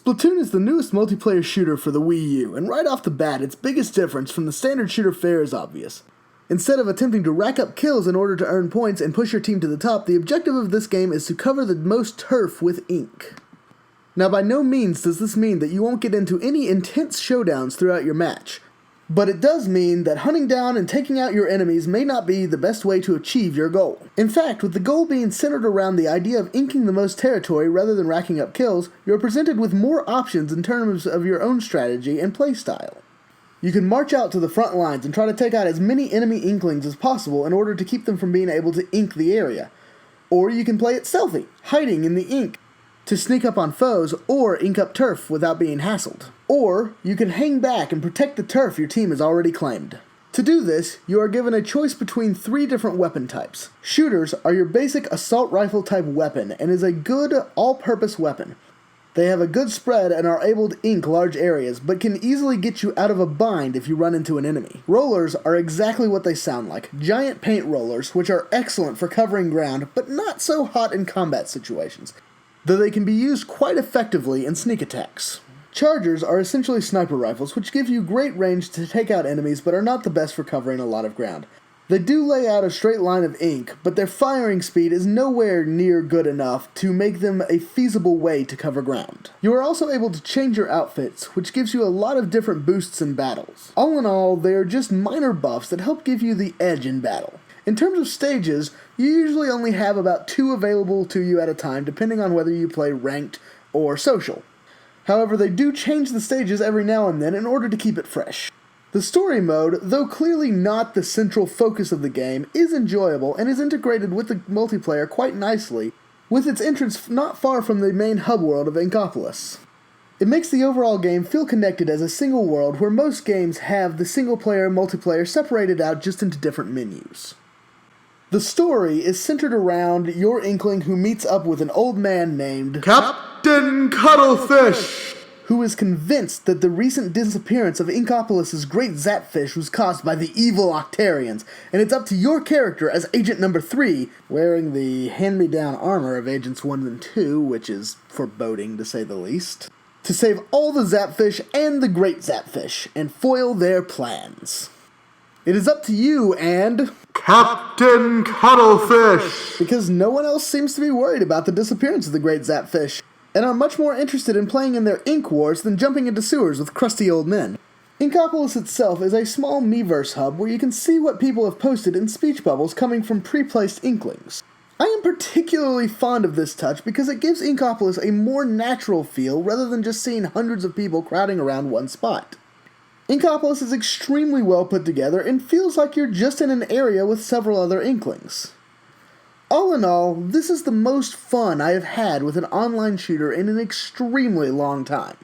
Splatoon is the newest multiplayer shooter for the Wii U, and right off the bat, its biggest difference from the standard shooter fare is obvious. Instead of attempting to rack up kills in order to earn points and push your team to the top, the objective of this game is to cover the most turf with ink. Now, by no means does this mean that you won't get into any intense showdowns throughout your match, but it does mean that hunting down and taking out your enemies may not be the best way to achieve your goal. In fact, with the goal being centered around the idea of inking the most territory rather than racking up kills, you're presented with more options in terms of your own strategy and playstyle. You can march out to the front lines and try to take out as many enemy inklings as possible in order to keep them from being able to ink the area. Or you can play it stealthy, hiding in the ink, to sneak up on foes or ink up turf without being hassled. Or you can hang back and protect the turf your team has already claimed. To do this, you are given a choice between 3 different weapon types. Shooters are your basic assault rifle type weapon and is a good all-purpose weapon. They have a good spread and are able to ink large areas, but can easily get you out of a bind if you run into an enemy. Rollers are exactly what they sound like, giant paint rollers, which are excellent for covering ground, but not so hot in combat situations, though they can be used quite effectively in sneak attacks. Chargers are essentially sniper rifles, which give you great range to take out enemies, but are not the best for covering a lot of ground. They do lay out a straight line of ink, but their firing speed is nowhere near good enough to make them a feasible way to cover ground. You are also able to change your outfits, which gives you a lot of different boosts in battles. All in all, they are just minor buffs that help give you the edge in battle. In terms of stages, you usually only have about 2 available to you at a time, depending on whether you play ranked or social. However, they do change the stages every now and then in order to keep it fresh. The story mode, though clearly not the central focus of the game, is enjoyable and is integrated with the multiplayer quite nicely, with its entrance not far from the main hub world of Inkopolis. It makes the overall game feel connected as a single world, where most games have the single-player and multiplayer separated out just into different menus. The story is centered around your Inkling who meets up with an old man named Captain Cuttlefish, who is convinced that the recent disappearance of Inkopolis' great Zapfish was caused by the evil Octarians, and it's up to your character as Agent Number 3, wearing the hand-me-down armor of Agents 1 and 2, which is foreboding to say the least, to save all the Zapfish and the great Zapfish, and foil their plans. It is up to you and Captain Cuttlefish, because no one else seems to be worried about the disappearance of the great Zapfish, and are much more interested in playing in their ink wars than jumping into sewers with crusty old men. Inkopolis itself is a small Miiverse hub where you can see what people have posted in speech bubbles coming from pre-placed Inklings. I am particularly fond of this touch because it gives Inkopolis a more natural feel rather than just seeing hundreds of people crowding around one spot. Inkopolis is extremely well put together and feels like you're just in an area with several other Inklings. All in all, this is the most fun I have had with an online shooter in an extremely long time.